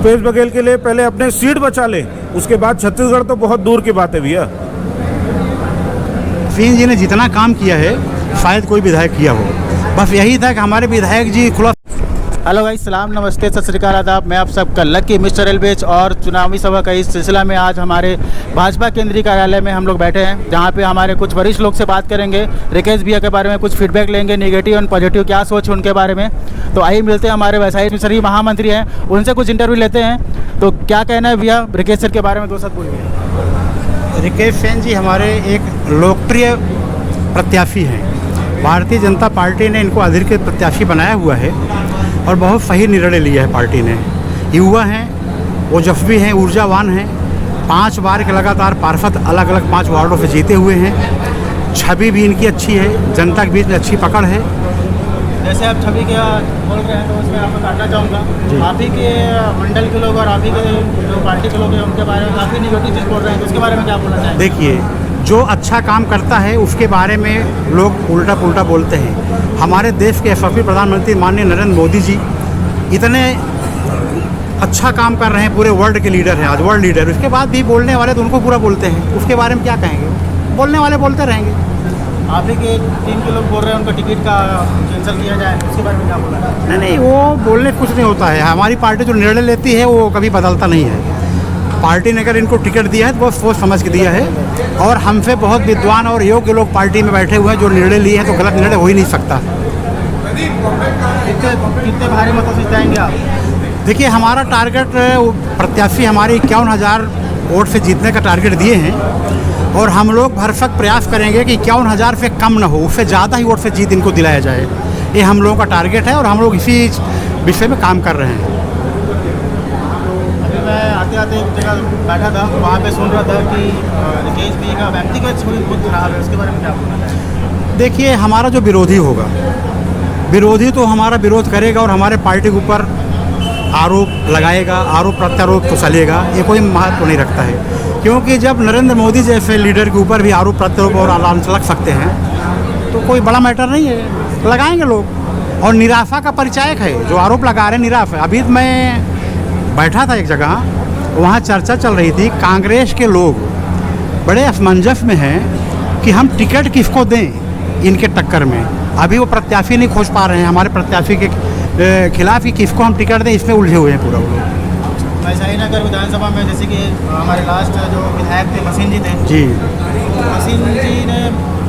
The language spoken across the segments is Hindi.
भूपेश बघेल के लिए पहले अपने सीट बचा ले, उसके बाद छत्तीसगढ़ तो बहुत दूर की बात है भैया। सिंह जी ने जितना काम किया है शायद कोई विधायक किया हो, बस यही था कि हमारे विधायक जी खुला। हेलो भाई, सलाम, नमस्ते, सत श्री अकाल, आदाब। मैं आप सबका लकी मिस्टर एलबेच और चुनावी सभा का इस सिलसिला में आज हमारे भाजपा केंद्रीय कार्यालय में हम लोग बैठे हैं, जहां पे हमारे कुछ वरिष्ठ लोग से बात करेंगे। रिकेश भैया के बारे में कुछ फीडबैक लेंगे, नेगेटिव और पॉजिटिव क्या सोच है उनके बारे में। तो आइए मिलते हैं हमारे वैसाई मिश्री महामंत्री हैं, उनसे कुछ इंटरव्यू लेते हैं। तो क्या कहना है भैया रिकेश सर के बारे में, दो शब्द बोलिए। रिकेश सेन जी हमारे एक लोकप्रिय प्रत्याशी हैं। भारतीय जनता पार्टी ने इनको अधिकृत प्रत्याशी बनाया हुआ है और बहुत सही निर्णय लिया है पार्टी ने। युवा हैं, ओजस्वी हैं, ऊर्जावान हैं, 5 बार के लगातार पार्षद अलग अलग 5 वार्डों से जीते हुए हैं। छवि भी इनकी अच्छी है, जनता के बीच में अच्छी पकड़ है। जैसे आप छवि के बोल रहे हैं तो उसमें आपको काटना चाहूँगा, आप ही के मंडल के लोग और आप ही के जो पार्टी के लोग हैं उनके बारे में काफ़ी निगेटिव चीज़ बोल रहे हैं, तो उसके बारे में क्या बोलना चाहेंगे? देखिए, जो अच्छा काम करता है उसके बारे में लोग उल्टा पुल्टा बोलते हैं। हमारे देश के यशस्वी प्रधानमंत्री माननीय नरेंद्र मोदी जी इतने अच्छा काम कर रहे हैं, पूरे वर्ल्ड के लीडर हैं, आज वर्ल्ड लीडर। उसके बाद भी बोलने वाले तो उनको पूरा बोलते हैं, उसके बारे में क्या कहेंगे? बोलने वाले बोलते रहेंगे। आप ही के टीम के लोग बोल रहे हैं उनका टिकट का कैंसिल किया जाए, उसके बारे में क्या बोलना? नहीं, वो बोलने कुछ नहीं होता है। हमारी पार्टी जो निर्णय लेती है वो कभी बदलता नहीं है। पार्टी ने अगर इनको टिकट दिया है तो बहुत सोच समझ के दिया है, और हमसे बहुत विद्वान और योग्य लोग पार्टी में बैठे हुए हैं जो निर्णय लिए हैं, तो गलत निर्णय हो ही नहीं सकता। कितने भारी मतों से जाएंगे आप? देखिए, हमारा टारगेट प्रत्याशी हमारे 51,000 वोट से जीतने का टारगेट दिए हैं, और हम लोग भरसक प्रयास करेंगे कि 51,000 से कम ना हो, उससे ज़्यादा ही वोट से जीत इनको दिलाया जाए। ये हम लोगों का टारगेट है और हम लोग इसी विषय में काम कर रहे हैं। मैं आते आते एक जगह बैठा था, वहाँ पे सुन रहा था कि रिकेश भैया का व्यक्तिगत छवि बहुत खराब है, उसके बारे में क्या बोलना चाहिए? देखिए, हमारा जो विरोधी होगा, विरोधी तो हमारा विरोध करेगा और हमारे पार्टी के ऊपर आरोप लगाएगा, आरोप प्रत्यारोप तो चलेगा, ये कोई महत्व नहीं रखता है। क्योंकि जब नरेंद्र मोदी जैसे लीडर के ऊपर भी आरोप प्रत्यारोप और आलांच लग सकते हैं तो कोई बड़ा मैटर नहीं है, लगाएंगे लोग। और निराशा का परिचायक है जो आरोप लगा रहे हैं, निराशा। अभी मैं बैठा था एक जगह, वहाँ चर्चा चल रही थी, कांग्रेस के लोग बड़े असमंजस में हैं कि हम टिकट किसको दें इनके टक्कर में। अभी वो प्रत्याशी नहीं खोज पा रहे हैं हमारे प्रत्याशी के खिलाफ, ही किसको हम टिकट दें, इसमें उलझे हुए हैं पूरा वो लोग। वैशाली नगर विधानसभा में जैसे कि हमारे लास्ट जो विधायक थे मसीन जी थे जी, मसीन जी ने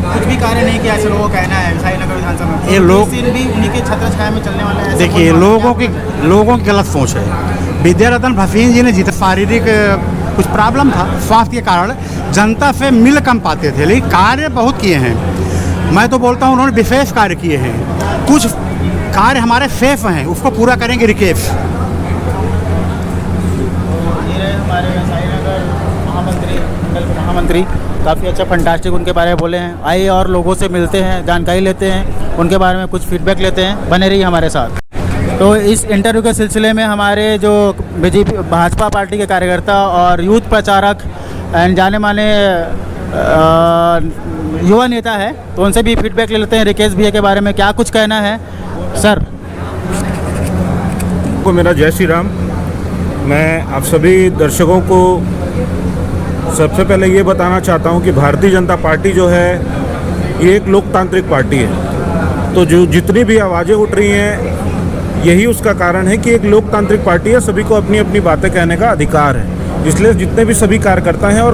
कुछ भी कार्य नहीं किया, ऐसे लोगों का कहना है वैशाली नगर विधानसभा में। ये लोग भी उन्हीं के छत्र छाया में चलने वाले हैं। देखिए, लोगों की गलत सोच है। विद्यारतन भसीन जी ने जितना शारीरिक कुछ प्रॉब्लम था, स्वास्थ्य के कारण जनता से मिल कम पाते थे, लेकिन कार्य बहुत किए हैं। मैं तो बोलता हूँ उन्होंने विशेष कार्य किए हैं। कुछ कार्य हमारे सेफ हैं, उसको पूरा करेंगे रिकेश। ये रहे हमारे वैशाली नगर महामंत्री, मंडल के महामंत्री, काफ़ी अच्छा फंटास्टिक उनके बारे में बोले हैं। आइए और लोगों से मिलते हैं, जानकारी लेते हैं, उनके बारे में कुछ फीडबैक लेते हैं। बने रहिए हमारे साथ। तो इस इंटरव्यू के सिलसिले में हमारे जो बीजेपी भाजपा पार्टी के कार्यकर्ता और यूथ प्रचारक एंड जाने माने युवा नेता है, तो उनसे भी फीडबैक ले लेते हैं रिकेश भैया के बारे में, क्या कुछ कहना है सर? को मेरा जय श्री राम। मैं आप सभी दर्शकों को सबसे पहले ये बताना चाहता हूँ कि भारतीय जनता पार्टी जो है ये एक लोकतांत्रिक पार्टी है। तो जो जितनी भी आवाज़ें उठ रही हैं, यही उसका कारण है कि एक लोकतांत्रिक पार्टी है, सभी को अपनी अपनी बातें कहने का अधिकार है। इसलिए जितने भी सभी कार्यकर्ता हैं, और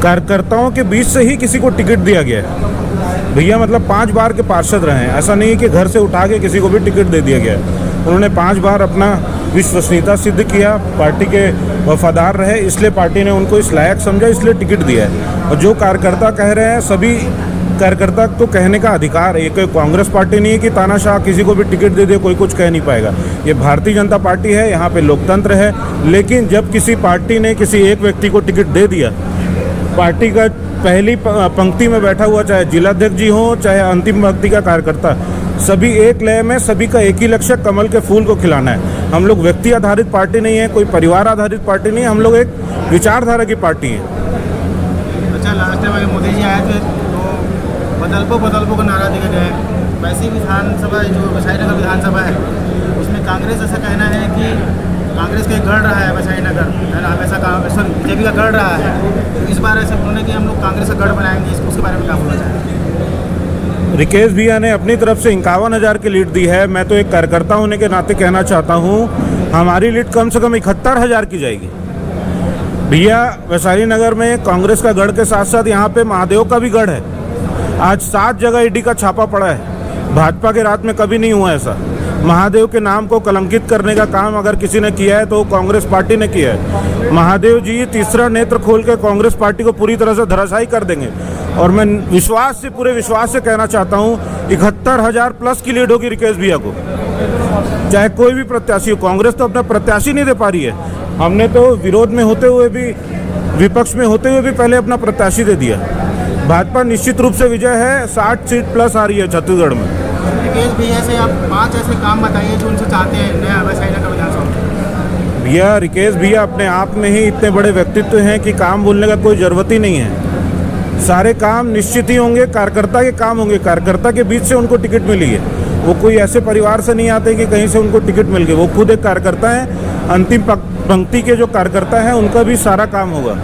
कार्यकर्ताओं के बीच से ही किसी को टिकट दिया गया है। भैया मतलब 5 बार के पार्षद रहे हैं, ऐसा नहीं है कि घर से उठा के किसी को भी टिकट दे दिया गया है। उन्होंने 5 बार अपना विश्वसनीयता सिद्ध किया, पार्टी के वफादार रहे, इसलिए पार्टी ने उनको इस लायक समझा, इसलिए टिकट दिया है। और जो कार्यकर्ता कह रहे हैं, सभी कार्यकर्ता को कहने का अधिकार है। ये कोई कांग्रेस पार्टी नहीं है कि तानाशाह किसी को भी टिकट दे दे, कोई कुछ कह नहीं पाएगा। ये भारतीय जनता पार्टी है, यहाँ पे लोकतंत्र है। लेकिन जब किसी पार्टी ने किसी एक व्यक्ति को टिकट दे दिया, पार्टी का पहली पंक्ति में बैठा हुआ, चाहे जिलाध्यक्ष जी हो, चाहे अंतिम पंक्ति का कार्यकर्ता, सभी एक लय में, सभी का एक ही लक्ष्य कमल के फूल को खिलाना है। हम लोग व्यक्ति आधारित पार्टी नहीं है, कोई परिवार आधारित पार्टी नहीं है, हम लोग एक विचारधारा की पार्टी है। अच्छा, लास्ट टाइम मोदी जी आए थे तो बदलबो का नारा दिया गया है। वैसी विधानसभा जो वैशाली नगर विधानसभा है, उसमें कांग्रेस ऐसा कहना है कि कांग्रेस का एक गढ़ रहा है वैशाली नगर, है ना, हमेशा बीजेपी का गढ़ रहा है। तो इस बार ऐसे बोलने कि हम लोग कांग्रेस का गढ़ बनाएंगे, इसको उसके बारे में क्या बोला जाए? रिकेश भैया ने अपनी तरफ से 51,000 की लीड दी है। मैं तो एक कार्यकर्ता होने के नाते कहना चाहता हूँ, हमारी लीड कम से कम 71,000 की जाएगी। भैया, वैशाली नगर में कांग्रेस का गढ़ के साथ साथ यहाँ पे महादेव का भी गढ़ है। आज 7 जगह ईडी का छापा पड़ा है। भाजपा के राज में कभी नहीं हुआ ऐसा। महादेव के नाम को कलंकित करने का काम अगर किसी ने किया है तो कांग्रेस पार्टी ने किया है। महादेव जी तीसरा नेत्र खोल के कांग्रेस पार्टी को पूरी तरह से धराशायी कर देंगे। और मैं पूरे विश्वास से कहना चाहता हूँ 71,000 प्लस की लीड होगी रिकेश भैया को, चाहे कोई भी प्रत्याशी हो। कांग्रेस तो अपना प्रत्याशी नहीं दे पा रही है। हमने तो विरोध में होते हुए भी, विपक्ष में होते हुए भी पहले अपना प्रत्याशी दे दिया। भाजपा निश्चित रूप से विजय है। 60 सीट प्लस आ रही है छत्तीसगढ़ में। रिकेश भैया से आप 5 ऐसे काम बताइए जो उनसे चाहते हैं नया वैशाली नगर विधानसभा। भैया, रिकेश भैया अपने आप में ही इतने बड़े व्यक्तित्व हैं कि काम बोलने का कोई ज़रूरत ही नहीं है। सारे काम निश्चित ही होंगे, कार्यकर्ता के काम होंगे। कार्यकर्ता के बीच से उनको टिकट मिली है। वो कोई ऐसे परिवार से नहीं आते कि कहीं से उनको टिकट मिल गई। वो खुद एक कार्यकर्ता हैं। अंतिम पंक्ति के जो कार्यकर्ता हैं उनका भी सारा काम होगा।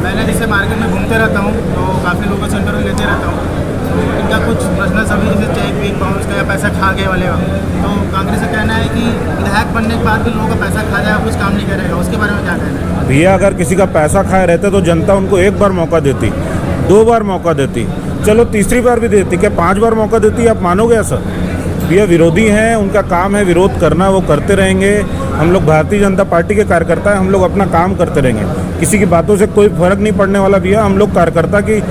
मैंने जैसे मार्केट में घूमते रहता हूँ तो काफ़ी लोगों से इंटरव्यू लेते रहता हूँ, तो इनका कुछ प्रश्न सभी जैसे चेक वेक बाउंस का या पैसा खा गए वाले का, तो कांग्रेस का कहना है कि विधायक बनने के बाद भी लोगों का पैसा खा जाएगा, कुछ काम नहीं करेगा। उसके बारे में क्या कहना है? भैया, अगर किसी का पैसा खाए रहते तो जनता उनको 1 बार मौका देती, 2 बार मौका देती, चलो तीसरी बार भी देती, क्या 5 बार मौका देती? आप मानोगे ऐसा? भैया, विरोधी हैं, उनका काम है विरोध करना, वो करते रहेंगे। हम लोग भारतीय जनता पार्टी के कार्यकर्ता हैं, हम लोग अपना काम करते रहेंगे। किसी की बातों से कोई फर्क नहीं पड़ने वाला भैया। हम लोग कार्यकर्ता की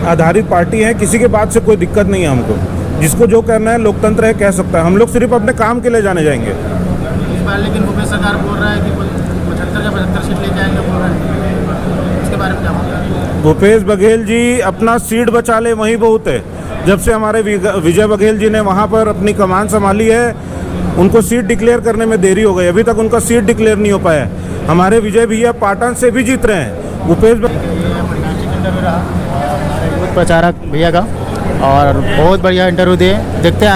आधारित पार्टी है, किसी के बात से कोई दिक्कत नहीं है हमको। जिसको जो करना है लोकतंत्र है, कह सकता है। हम लोग सिर्फ अपने काम के लिए जाने जाएंगे। इस बार लेकिन भूपेश सरकार बोल रहा है कि 75 या 75 सीट लेके आएंगे, बोल रहे हैं, उसके बारे में क्या बोल रहा है? भूपेश बघेल जी अपना सीट बचा ले, वही बहुत है। जब से हमारे विजय बघेल जी ने वहाँ पर अपनी कमान संभाली है, उनको सीट डिक्लेयर करने में देरी हो गई। अभी तक उनका सीट डिक्लेयर नहीं हो पाया। हमारे विजय भैया पाटन से भी जीत रहे हैं। भूपेश प्रचारक भैया का, और बहुत बढ़िया इंटरव्यू दिए। देखते हैं